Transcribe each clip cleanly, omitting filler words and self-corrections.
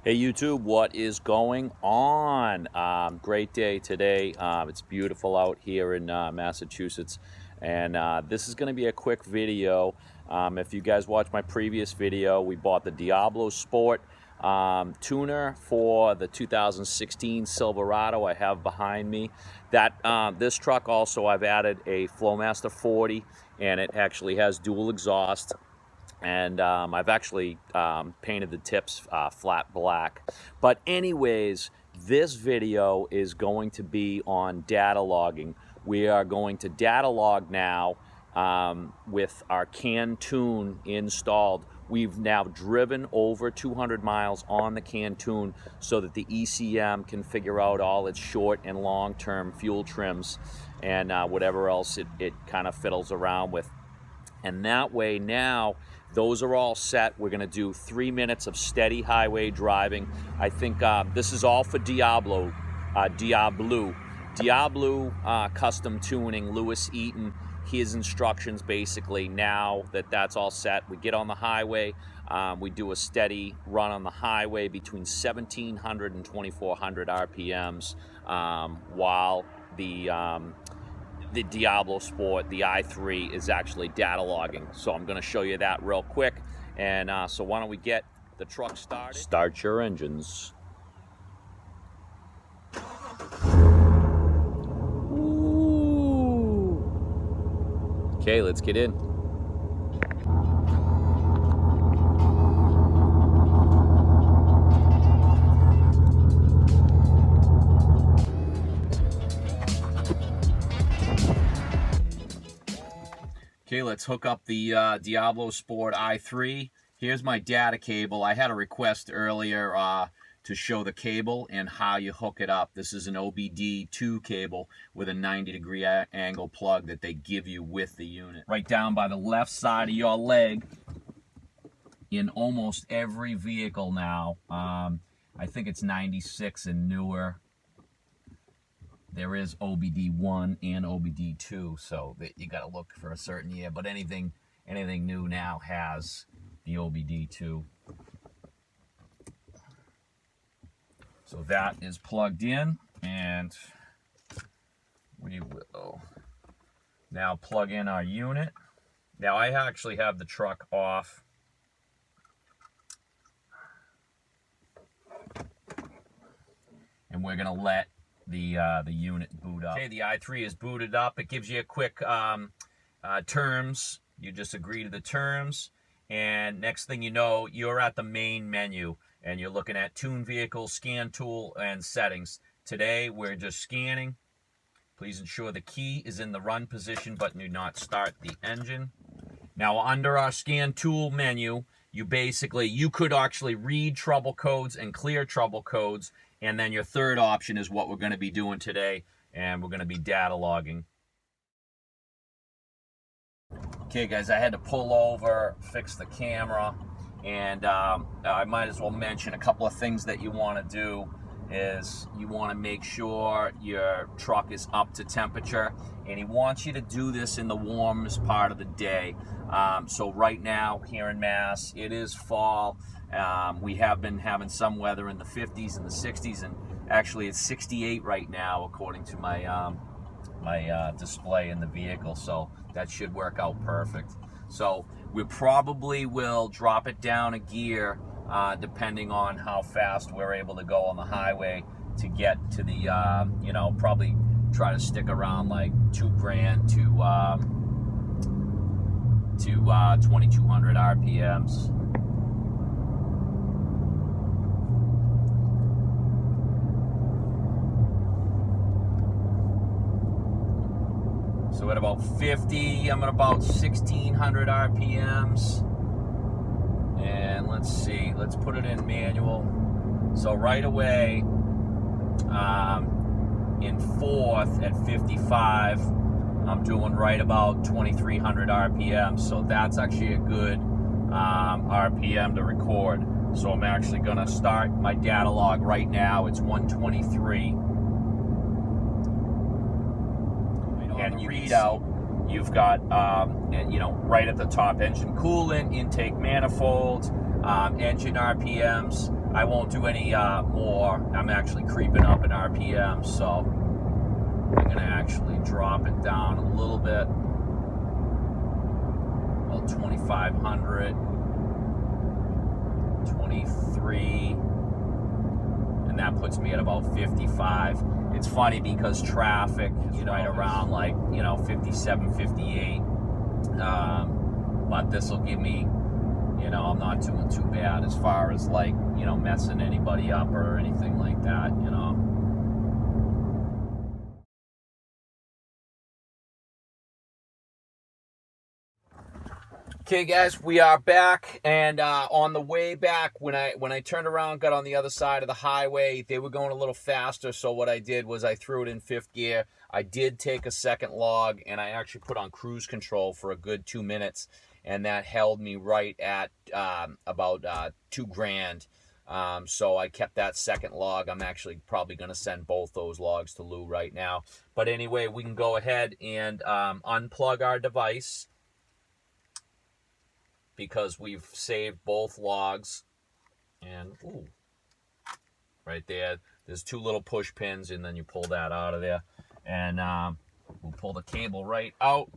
Hey YouTube, what is going on? Great day today. It's beautiful out here in Massachusetts, and this is going to be a quick video. If you guys watched my previous video, we bought the Diablosport tuner for the 2016 Silverado I have behind me. This truck also, I've added a Flowmaster 40, and it actually has dual exhaust. And I've actually painted the tips flat black. But anyways, this video is going to be on data logging. We are going to data log now with our CAN-tune installed. We've now driven over 200 miles on the CAN-tune so that the ECM can figure out all its short and long-term fuel trims and whatever else it kind of fiddles around with. And that way now, those are all set. We're gonna do 3 minutes of steady highway driving. I think this is all for Diablo custom tuning, Lewis Eaton. His instructions basically, now that that's all set, we get on the highway, we do a steady run on the highway between 1,700 and 2,400 RPMs while the Diablosport, the i3, is actually data logging. So I'm going to show you that real quick. And so why don't we get the truck started? Start your engines. Ooh. Okay, let's get in. Okay, let's hook up the Diablosport i3. Here's my data cable. I had a request earlier to show the cable and how you hook it up. This is an OBD2 cable with a 90-degree angle plug that they give you with the unit. Right down by the left side of your leg in almost every vehicle now. I think it's 96 and newer. There is OBD1 and OBD2, so that you got to look for a certain year. But anything new now has the OBD2. So that is plugged in, and we will now plug in our unit. Now I actually have the truck off. And we're going to let the unit boot up. Okay, the i3 is booted up. It gives you a quick terms. You just agree to the terms, and next thing you know, you're at the main menu, and you're looking at Tune Vehicle, Scan Tool, and Settings. Today, we're just scanning. Please ensure the key is in the run position, but do not start the engine. Now, under our Scan Tool menu, you could actually read trouble codes and clear trouble codes. And then your third option is what we're going to be doing today, and we're going to be data logging. Okay, guys, I had to pull over, fix the camera, and I might as well mention a couple of things that you want to do. Is you want to make sure your truck is up to temperature, and he wants you to do this in the warmest part of the day. So right now here in Mass, it is fall. We have been having some weather in the 50s and the 60s, and actually it's 68 right now according to my my display in the vehicle, so that should work out perfect. So we probably will drop it down a gear depending on how fast we're able to go on the highway to get to the you know, probably try to stick around like 2 grand to 2,200 RPMs. So at about 50, I'm at about 1,600 RPMs. And let's see, let's put it in manual. So right away, in fourth at 55, I'm doing right about 2,300 RPMs. So that's actually a good RPM to record. So I'm actually gonna start my data log right now. It's 123. And readout, you've got, you know, right at the top, engine coolant, intake manifold, engine RPMs. I won't do any more. I'm actually creeping up in RPM, so I'm going to actually drop it down a little bit. About 2,500, 23, and that puts me at about 55. It's funny because traffic is right around like, 57, 58. But this will give me, I'm not doing too bad as far as like, messing anybody up or anything like that, Okay, guys, we are back, and on the way back, when I turned around, got on the other side of the highway, they were going a little faster, so what I did was I threw it in fifth gear. I did take a second log, and I actually put on cruise control for a good 2 minutes, and that held me right at about $2,000. So I kept that second log. I'm actually probably going to send both those logs to Lou right now. But anyway, we can go ahead and unplug our device, because we've saved both logs. And right there's two little push pins, and then you pull that out of there, and we'll pull the cable right out.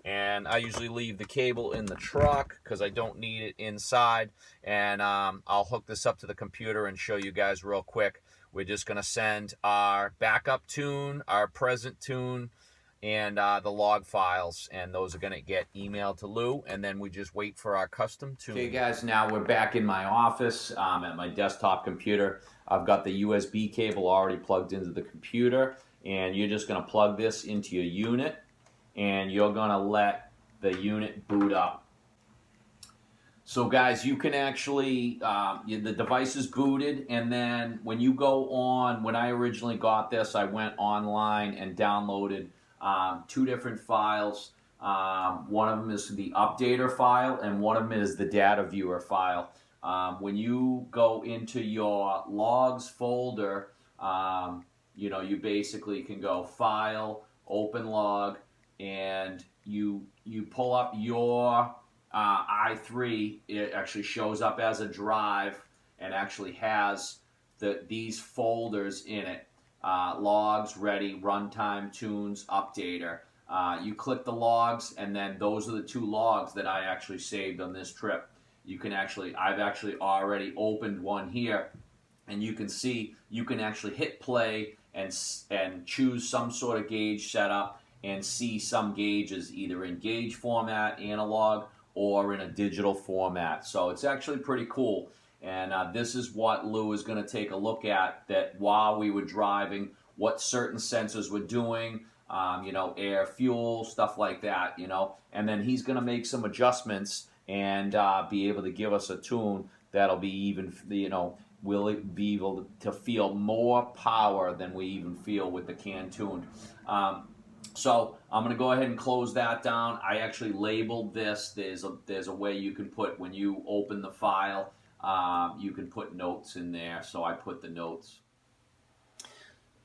And I usually leave the cable in the truck because I don't need it inside. And I'll hook this up to the computer and show you guys real quick. We're just going to send our backup tune, our present tune, and the log files, and those are going to get emailed to Lou, and then we just wait for our custom tune. Okay, guys, now we're back in my office at my desktop computer. I've got the USB cable already plugged into the computer, and you're just going to plug this into your unit, and you're going to let the unit boot up. So guys, you can actually, the device is booted, and then when you go on, when I originally got this, I went online and downloaded two different files. One of them is the updater file, and one of them is the data viewer file. When you go into your logs folder, you basically can go file, open log, and you pull up your i3. It actually shows up as a drive and actually has these folders in it. Logs, ready, runtime, tunes, updater. You click the logs, and then those are the two logs that I actually saved on this trip. I've actually already opened one here, and you can see you can actually hit play and choose some sort of gauge setup and see some gauges either in gauge format, analog, or in a digital format. So it's actually pretty cool. And this is what Lou is going to take a look at, that while we were driving, what certain sensors were doing, air, fuel, stuff like that, and then he's going to make some adjustments and be able to give us a tune that'll be even, will be able to feel more power than we even feel with the can tuned. So I'm going to go ahead and close that down. I actually labeled this. There's a way you can put, when you open the file, you can put notes in there. So I put the notes.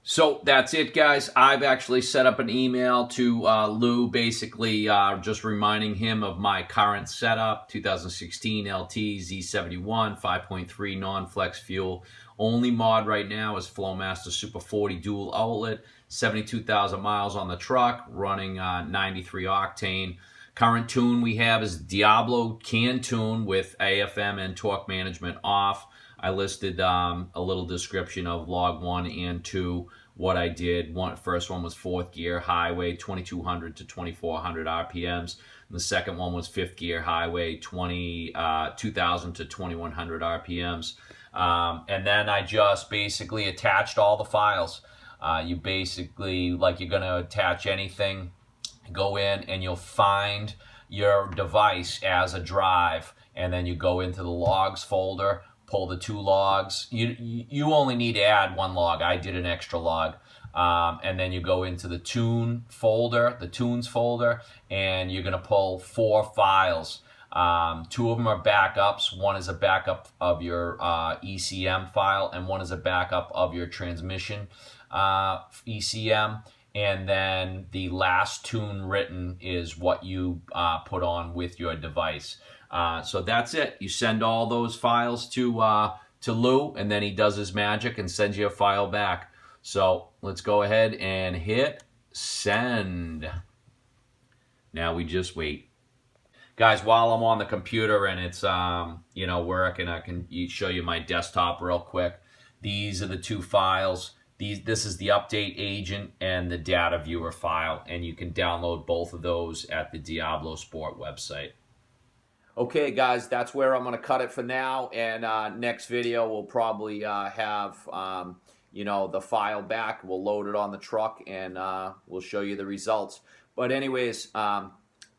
So that's it, guys. I've actually set up an email to Lou, basically just reminding him of my current setup: 2016 LT Z71 5.3 non-flex fuel. Only mod right now is Flowmaster Super 40 dual outlet, 72,000 miles on the truck, running 93 octane. Current tune we have is Diablo can tune with AFM and torque management off. I listed a little description of log 1 and 2, what I did. First one was fourth gear highway, 2200 to 2400 RPMs. And the second one was fifth gear highway, 2000 to 2100 RPMs. And then I just basically attached all the files. You basically, like you're going to attach anything, go in and you'll find your device as a drive, and then you go into the logs folder, pull the two logs. You only need to add one log. I did an extra log. And then you go into the tune folder, the tunes folder, and you're going to pull 4 files. 2 of them are backups. One is a backup of your ECM file, and one is a backup of your transmission ECM. And then the last tune written is what you put on with your device. So that's it. You send all those files to to Lou, and then he does his magic and sends you a file back. So let's go ahead and hit send. Now we just wait. Guys, while I'm on the computer and it's working, I can show you my desktop real quick. These are the two files. This is the update agent and the data viewer file, and you can download both of those at the Diablosport website. Okay, guys, that's where I'm going to cut it for now, and next video we'll probably have the file back. We'll load it on the truck, and we'll show you the results. But anyways,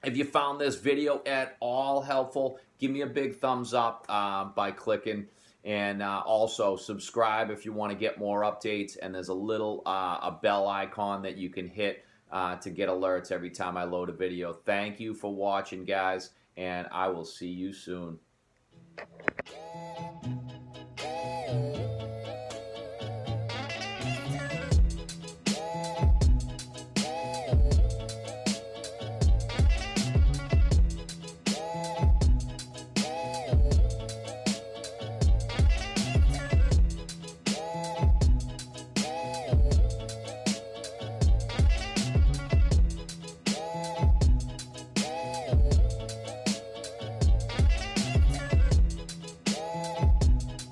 if you found this video at all helpful, give me a big thumbs up by clicking, and also subscribe if you want to get more updates. And there's a little a bell icon that you can hit to get alerts every time I load a video. Thank you for watching, guys, and I will see you soon.